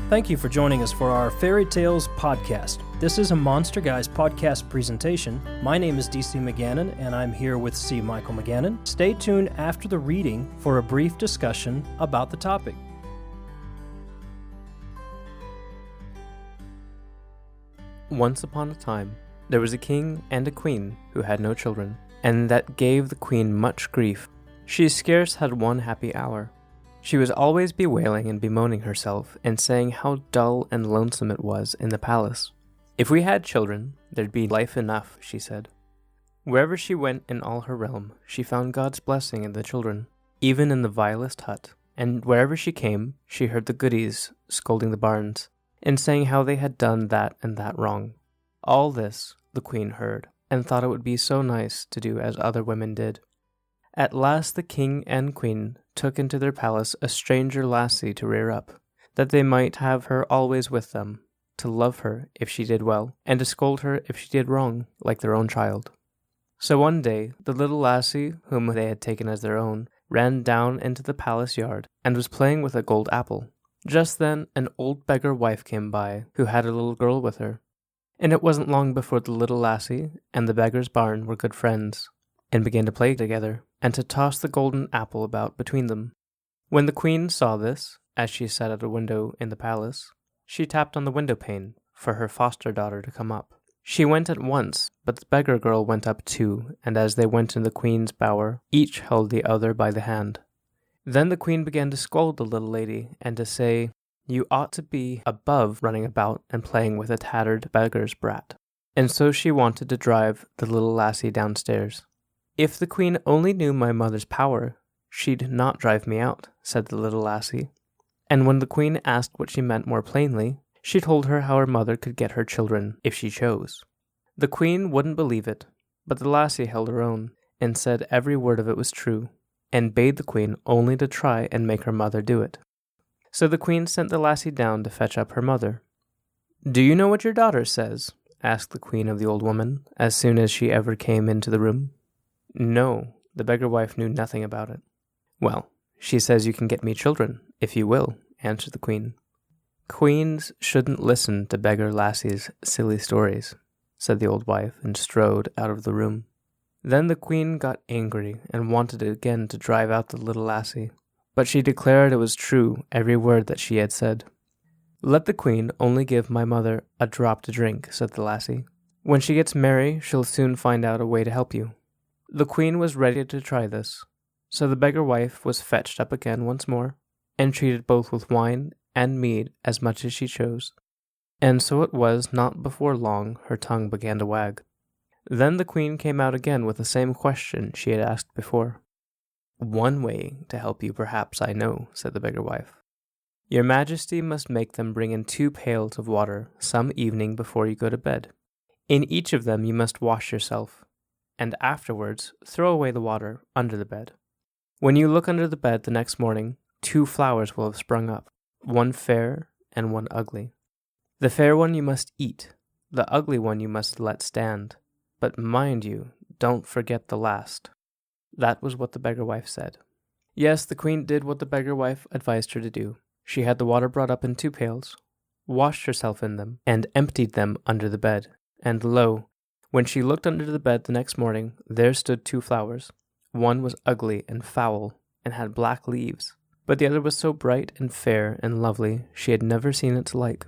Thank you for joining us for our Faerie Tales Podcast. This is a Monster Guys podcast presentation. My name is DC McGannon, and I'm here with C. Michael McGannon. Stay tuned after the reading for a brief discussion about the topic. Once upon a time, there was a king and a queen who had no children, and that gave the queen much grief. She scarce had one happy hour. She was always bewailing and bemoaning herself, and saying how dull and lonesome it was in the palace. If we had children, there'd be life enough, she said. Wherever she went in all her realm, she found God's blessing in the children, even in the vilest hut, and wherever she came, she heard the goodies scolding the bairns, and saying how they had done that and that wrong. All this the queen heard, and thought it would be so nice to do as other women did. At last the king and queen took into their palace a stranger lassie to rear up, that they might have her always with them, to love her if she did well, and to scold her if she did wrong, like their own child. So one day, the little lassie, whom they had taken as their own, ran down into the palace yard, and was playing with a gold apple. Just then, an old beggar wife came by, who had a little girl with her. And it wasn't long before the little lassie and the beggar's bairn were good friends, and began to play together, and to toss the golden apple about between them. When the queen saw this, as she sat at a window in the palace, she tapped on the window pane for her foster daughter to come up. She went at once, but the beggar girl went up too, and as they went in the queen's bower, each held the other by the hand. Then the queen began to scold the little lady, and to say, "You ought to be above running about and playing with a tattered beggar's brat." And so she wanted to drive the little lassie downstairs. "If the queen only knew my mother's power, she'd not drive me out," said the little lassie. And when the queen asked what she meant more plainly, she told her how her mother could get her children if she chose. The queen wouldn't believe it, but the lassie held her own, and said every word of it was true, and bade the queen only to try and make her mother do it. So the queen sent the lassie down to fetch up her mother. "Do you know what your daughter says?" asked the queen of the old woman, as soon as she ever came into the room. No, the beggar wife knew nothing about it. "Well, she says you can get me children, if you will," answered the queen. "Queens shouldn't listen to beggar lassies' silly stories," said the old wife, and strode out of the room. Then the queen got angry, and wanted again to drive out the little lassie, but she declared it was true, every word that she had said. "Let the queen only give my mother a drop to drink," said the lassie. "When she gets merry, she'll soon find out a way to help you." The queen was ready to try this, so the beggar wife was fetched up again once more, and treated both with wine and mead as much as she chose. And so it was not before long her tongue began to wag. Then the queen came out again with the same question she had asked before. "One way to help you perhaps I know," said the beggar wife. "Your majesty must make them bring in 2 pails of water some evening before you go to bed. In each of them you must wash yourself, and afterwards throw away the water under the bed. When you look under the bed the next morning, 2 flowers will have sprung up, one fair and one ugly. The fair one you must eat, the ugly one you must let stand, but mind you, don't forget the last." That was what the beggar wife said. Yes, the queen did what the beggar wife advised her to do. She had the water brought up in 2 pails, washed herself in them, and emptied them under the bed. And lo, when she looked under the bed the next morning, there stood 2 flowers. One was ugly and foul, and had black leaves, but the other was so bright and fair and lovely she had never seen its like.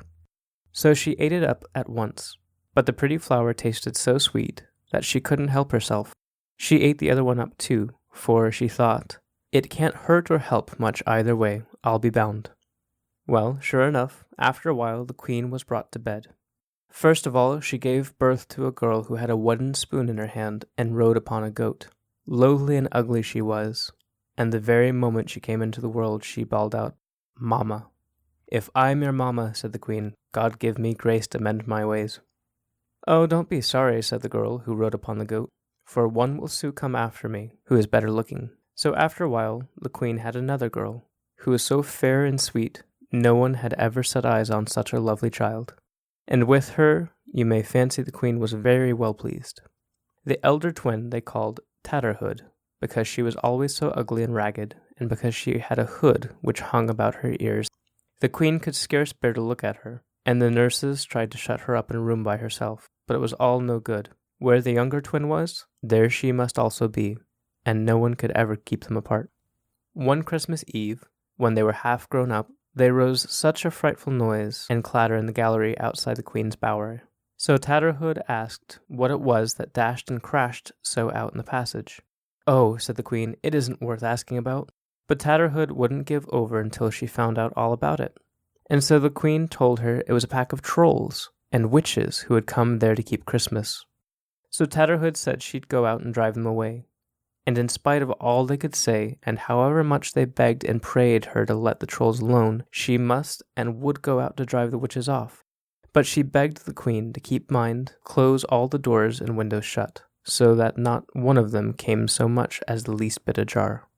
So she ate it up at once, but the pretty flower tasted so sweet that she couldn't help herself. She ate the other one up too, for she thought, "It can't hurt or help much either way, I'll be bound." Well, sure enough, after a while the queen was brought to bed. First of all, she gave birth to a girl who had a wooden spoon in her hand and rode upon a goat. Loathly and ugly she was, and the very moment she came into the world she bawled out, "Mamma." "If I'm your mamma," said the queen, "God give me grace to mend my ways." "Oh, don't be sorry," said the girl who rode upon the goat, "for one will soon come after me, who is better looking." So after a while, the queen had another girl, who was so fair and sweet, no one had ever set eyes on such a lovely child. And with her, you may fancy the queen was very well pleased. The elder twin they called Tatterhood, because she was always so ugly and ragged, and because she had a hood which hung about her ears. The queen could scarce bear to look at her, and the nurses tried to shut her up in a room by herself, but it was all no good. Where the younger twin was, there she must also be, and no one could ever keep them apart. One Christmas Eve, when they were half grown up, there rose such a frightful noise and clatter in the gallery outside the queen's bower. So Tatterhood asked what it was that dashed and crashed so out in the passage. "Oh," said the queen, "it isn't worth asking about." But Tatterhood wouldn't give over until she found out all about it. And so the queen told her it was a pack of trolls and witches who had come there to keep Christmas. So Tatterhood said she'd go out and drive them away. And in spite of all they could say, and however much they begged and prayed her to let the trolls alone, she must and would go out to drive the witches off. But she begged the queen to keep mind, close all the doors and windows shut, so that not one of them came so much as the least bit ajar.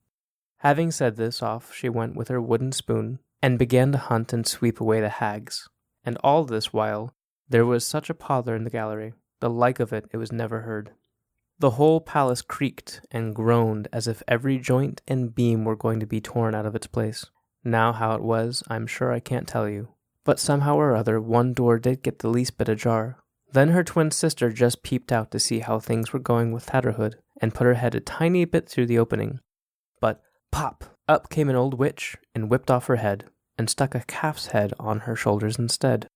Having said this, off she went with her wooden spoon, and began to hunt and sweep away the hags. And all this while there was such a pother in the gallery, the like of it was never heard. The whole palace creaked and groaned as if every joint and beam were going to be torn out of its place. Now how it was, I'm sure I can't tell you. But somehow or other, one door did get the least bit ajar. Then her twin sister just peeped out to see how things were going with Tatterhood, and put her head a tiny bit through the opening. But pop! Up came an old witch, and whipped off her head, and stuck a calf's head on her shoulders instead.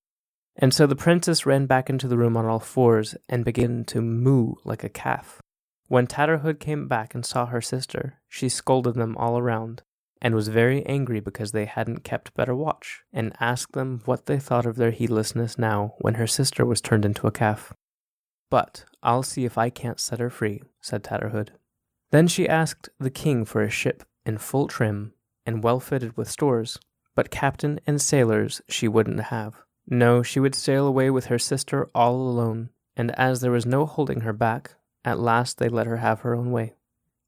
And so the princess ran back into the room on all fours, and began to moo like a calf. When Tatterhood came back and saw her sister, she scolded them all around, and was very angry because they hadn't kept better watch, and asked them what they thought of their heedlessness now when her sister was turned into a calf. "But I'll see if I can't set her free," said Tatterhood. Then she asked the king for a ship in full trim, and well fitted with stores, but captain and sailors she wouldn't have. No, she would sail away with her sister all alone, and as there was no holding her back, at last they let her have her own way.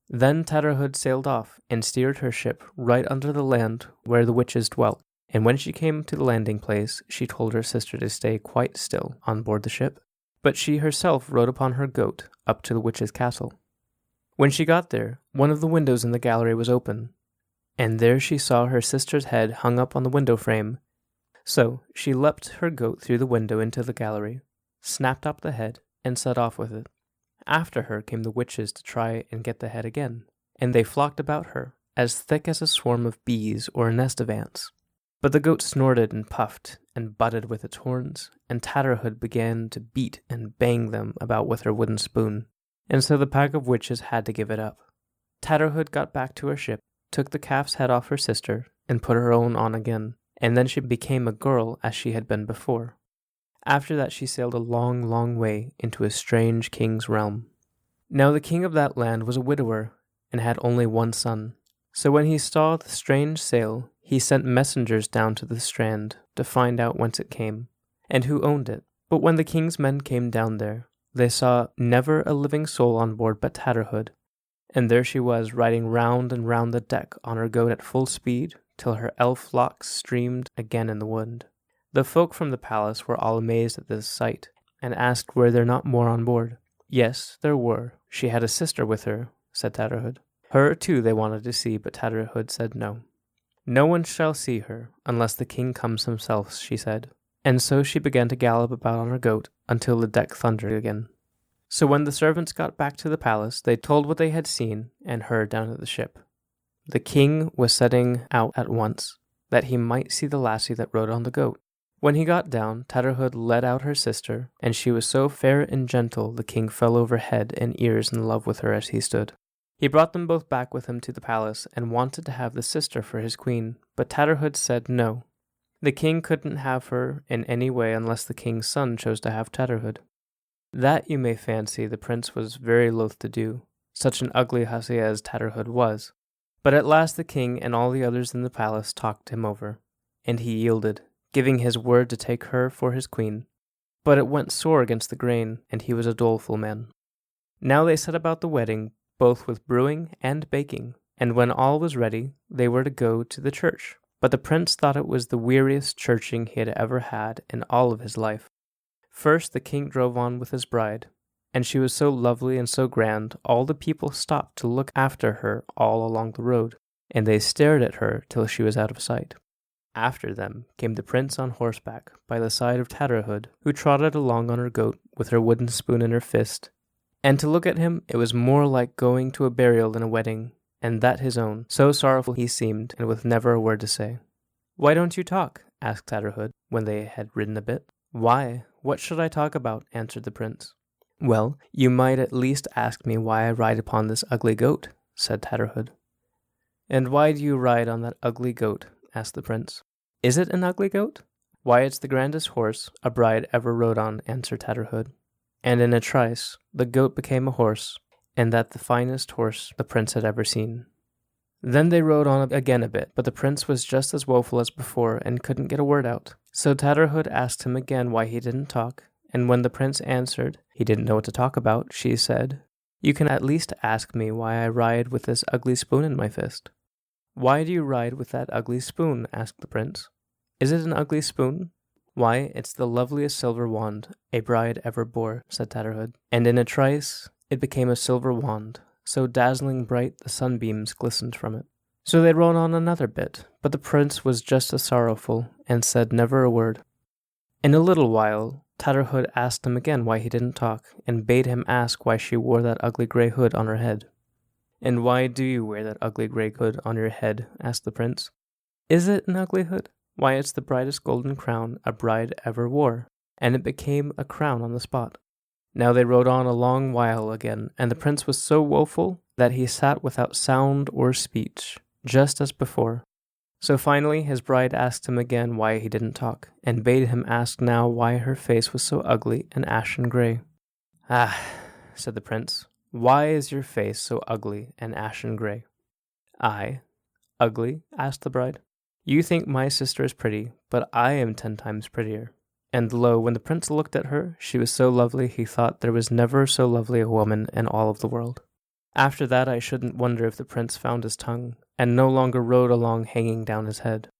Then Tatterhood sailed off, and steered her ship right under the land where the witches dwelt, and when she came to the landing place, she told her sister to stay quite still on board the ship, but she herself rode upon her goat up to the witch's castle. When she got there, one of the windows in the gallery was open, and there she saw her sister's head hung up on the window frame. So she leapt her goat through the window into the gallery, snapped up the head, and set off with it. After her came the witches to try and get the head again, and they flocked about her, as thick as a swarm of bees or a nest of ants. But the goat snorted and puffed and butted with its horns, and Tatterhood began to beat and bang them about with her wooden spoon, and so the pack of witches had to give it up. Tatterhood got back to her ship, took the calf's head off her sister, and put her own on again, and then she became a girl as she had been before. After that she sailed a long, long way into a strange king's realm. Now the king of that land was a widower, and had only one son. So when he saw the strange sail, he sent messengers down to the strand to find out whence it came, and who owned it. But when the king's men came down there, they saw never a living soul on board but Tatterhood, and there she was riding round and round the deck on her goat at full speed, till her elf locks streamed again in the wind. The folk from the palace were all amazed at this sight, and asked were there not more on board. Yes, there were. She had a sister with her, said Tatterhood. Her too they wanted to see, but Tatterhood said no. No one shall see her, unless the king comes himself, she said. And so she began to gallop about on her goat, until the deck thundered again. So when the servants got back to the palace, they told what they had seen and heard down at the ship. The king was setting out at once, that he might see the lassie that rode on the goat. When he got down, Tatterhood led out her sister, and she was so fair and gentle the king fell over head and ears in love with her as he stood. He brought them both back with him to the palace, and wanted to have the sister for his queen, but Tatterhood said no. The king couldn't have her in any way unless the king's son chose to have Tatterhood. That, you may fancy, the prince was very loath to do, such an ugly hussy as Tatterhood was. But at last the king and all the others in the palace talked him over, and he yielded, giving his word to take her for his queen. But it went sore against the grain, and he was a doleful man. Now they set about the wedding, both with brewing and baking, and when all was ready, they were to go to the church. But the prince thought it was the weariest churching he had ever had in all of his life. First the king drove on with his bride, and she was so lovely and so grand, all the people stopped to look after her all along the road, and they stared at her till she was out of sight. After them came the prince on horseback by the side of Tatterhood, who trotted along on her goat with her wooden spoon in her fist. And to look at him, it was more like going to a burial than a wedding, and that his own. So sorrowful he seemed, and with never a word to say. "Why don't you talk?" asked Tatterhood, when they had ridden a bit. "Why, what should I talk about?" answered the prince. "Well, you might at least ask me why I ride upon this ugly goat," said Tatterhood. "And why do you ride on that ugly goat?" asked the prince. "Is it an ugly goat?" "Why, it's the grandest horse a bride ever rode on," answered Tatterhood. And in a trice, the goat became a horse, and that the finest horse the prince had ever seen. Then they rode on again a bit, but the prince was just as woeful as before and couldn't get a word out. So Tatterhood asked him again why he didn't talk, and when the prince answered he didn't know what to talk about, she said, "You can at least ask me why I ride with this ugly spoon in my fist." "Why do you ride with that ugly spoon?" asked the prince. "Is it an ugly spoon?" "Why, it's the loveliest silver wand a bride ever bore," said Tatterhood. And in a trice it became a silver wand, so dazzling bright the sunbeams glistened from it. So they rode on another bit, but the prince was just as sorrowful, and said never a word. In a little while Tatterhood asked him again why he didn't talk, and bade him ask why she wore that ugly grey hood on her head. "And why do you wear that ugly grey hood on your head?" asked the prince. "Is it an ugly hood? Why, it's the brightest golden crown a bride ever wore," and it became a crown on the spot. Now they rode on a long while again, and the prince was so woeful that he sat without sound or speech, just as before. So finally his bride asked him again why he didn't talk, and bade him ask now why her face was so ugly and ashen grey. "Ah," said the prince, "why is your face so ugly and ashen grey?" "I? Ugly?" asked the bride. "You think my sister is pretty, but I am 10 times prettier." And lo, when the prince looked at her, she was so lovely he thought there was never so lovely a woman in all of the world. After that I shouldn't wonder if the prince found his tongue, and no longer rode along hanging down his head.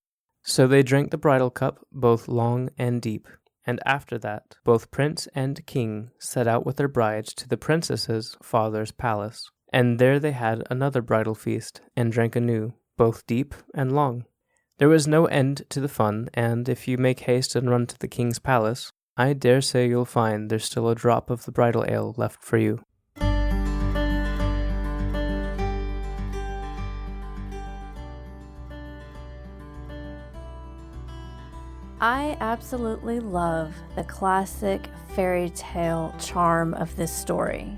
So they drank the bridal cup both long and deep, and after that both prince and king set out with their brides to the princess's father's palace, and there they had another bridal feast, and drank anew, both deep and long. There was no end to the fun, and if you make haste and run to the king's palace, I dare say you'll find there's still a drop of the bridal ale left for you. I absolutely love the classic fairy tale charm of this story.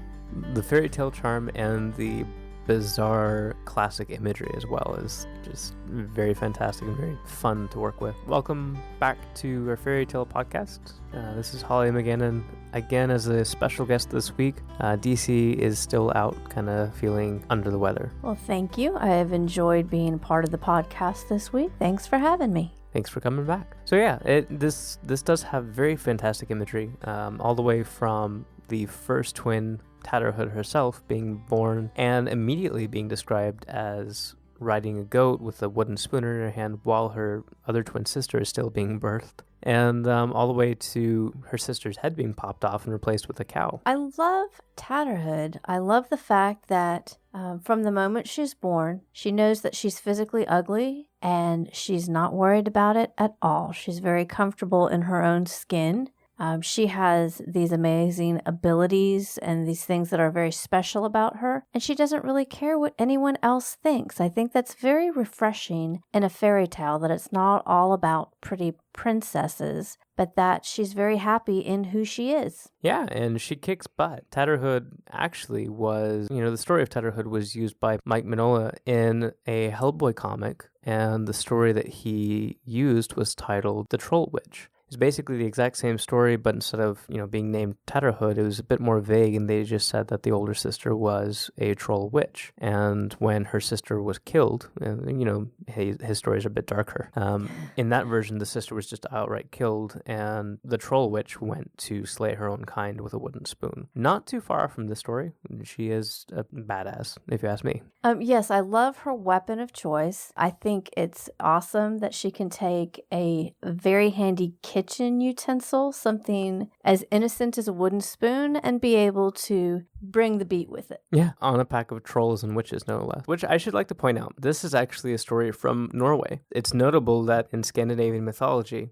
The fairy tale charm and the bizarre classic imagery as well is just very fantastic and very fun to work with. Welcome back to our Faerie Tale Podcast. This is Holly McGannon again as a special guest this week. DC is still out kind of feeling under the weather. Well, thank you. I have enjoyed being part of the podcast this week. Thanks for having me. Thanks for coming back. So yeah, this does have very fantastic imagery, all the way from the first twin, Tatterhood herself, being born and immediately being described as riding a goat with a wooden spoon in her hand while her other twin sister is still being birthed, and all the way to her sister's head being popped off and replaced with a cow. I love Tatterhood. I love the fact that from the moment she's born, she knows that she's physically ugly and she's not worried about it at all. She's very comfortable in her own skin. She has these amazing abilities and these things that are very special about her, and she doesn't really care what anyone else thinks. I think that's very refreshing in a fairy tale, that it's not all about pretty princesses, but that she's very happy in who she is. Yeah, and she kicks butt. Tatterhood actually was, the story of Tatterhood was used by Mike Mignola in a Hellboy comic, and the story that he used was titled The Troll Witch. It's basically the exact same story, but instead of, being named Tatterhood, it was a bit more vague, and they just said that the older sister was a troll witch. And when her sister was killed, his stories are a bit darker. In that version, the sister was just outright killed, and the troll witch went to slay her own kind with a wooden spoon. Not too far from the story. She is a badass, if you ask me. Yes, I love her weapon of choice. I think it's awesome that she can take a very handy kitchen kitchen utensil, something as innocent as a wooden spoon, and be able to bring the beat with it. Yeah, on a pack of trolls and witches, no less. Which I should like to point out, this is actually a story from Norway. It's notable that in Scandinavian mythology,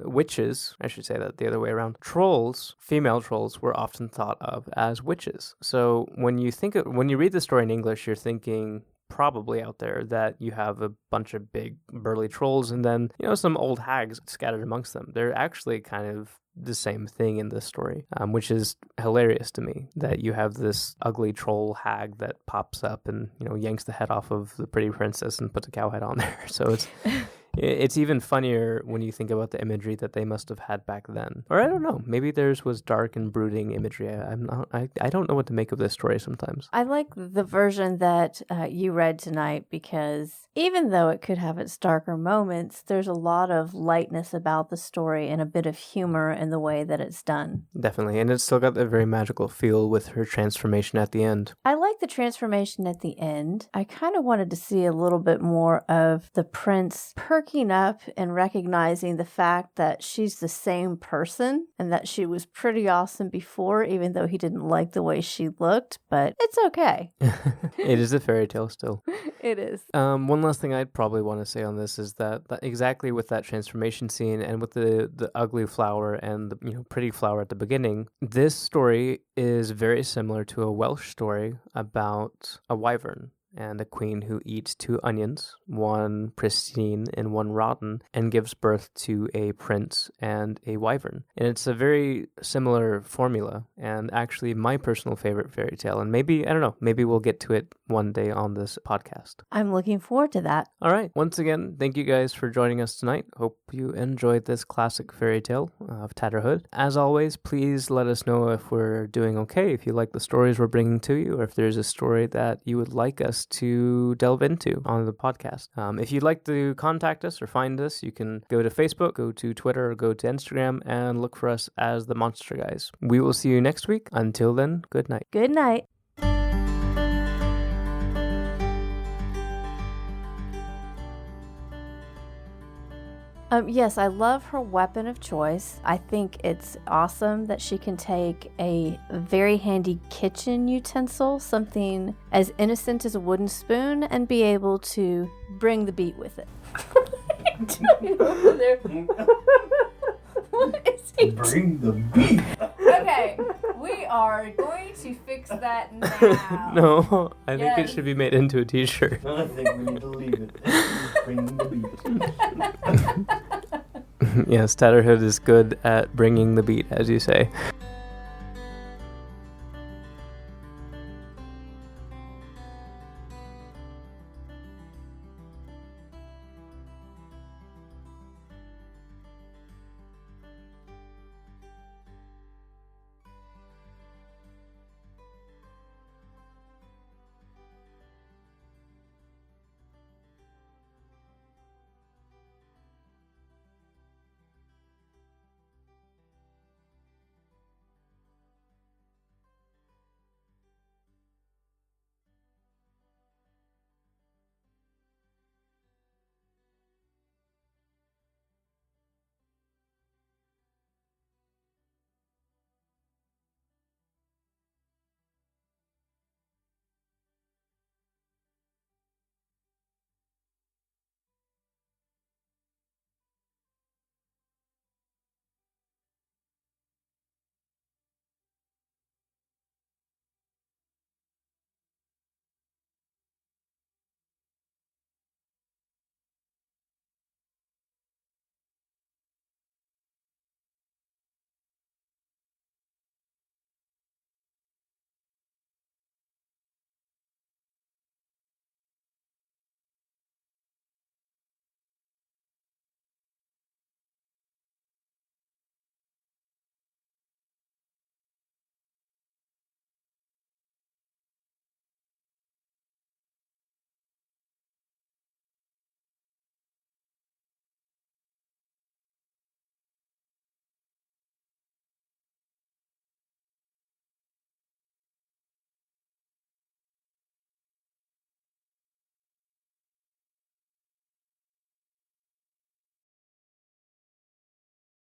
witches, I should say that the other way around, trolls, female trolls, were often thought of as witches. So when you read the story in English, you're thinking probably out there that you have a bunch of big burly trolls and then, some old hags scattered amongst them. They're actually kind of the same thing in this story, which is hilarious to me, that you have this ugly troll hag that pops up and, yanks the head off of the pretty princess and puts a cow head on there. So it's even funnier when you think about the imagery that they must have had back then. Or I don't know, maybe theirs was dark and brooding imagery. I don't know what to make of this story sometimes. I like the version that you read tonight because even though it could have its darker moments, there's a lot of lightness about the story and a bit of humor in the way that it's done. Definitely, and it's still got that very magical feel with her transformation at the end. I like the transformation at the end. I kind of wanted to see a little bit more of the prince perking up and recognizing the fact that she's the same person and that she was pretty awesome before, even though he didn't like the way she looked, but it's okay. It is a fairy tale still. It is. One last thing I'd probably want to say on this is that exactly with that transformation scene and with the ugly flower and the pretty flower at the beginning, this story is very similar to a Welsh story about a wyvern and a queen who eats 2 onions, one pristine and one rotten, and gives birth to a prince and a wyvern. And it's a very similar formula, and actually my personal favorite fairy tale. And maybe we'll get to it one day on this podcast. I'm looking forward to that. All right. Once again, thank you guys for joining us tonight. Hope you enjoyed this classic fairy tale of Tatterhood. As always, please let us know if we're doing okay, if you like the stories we're bringing to you, or if there's a story that you would like us to delve into on the podcast. If you'd like to contact us or find us, you can go to Facebook, go to Twitter, or go to Instagram and look for us as the Monster Guys. We will see you next week. Until then, good night. Good night. Yes, I love her weapon of choice. I think it's awesome that she can take a very handy kitchen utensil, something as innocent as a wooden spoon, and be able to bring the beat with it. What is he Bring the beat. Okay, we are going to fix that now. No, I think it should be made into a t-shirt. I think we need to leave it. Bring the beat. Yes, Tatterhood is good at bringing the beat, as you say.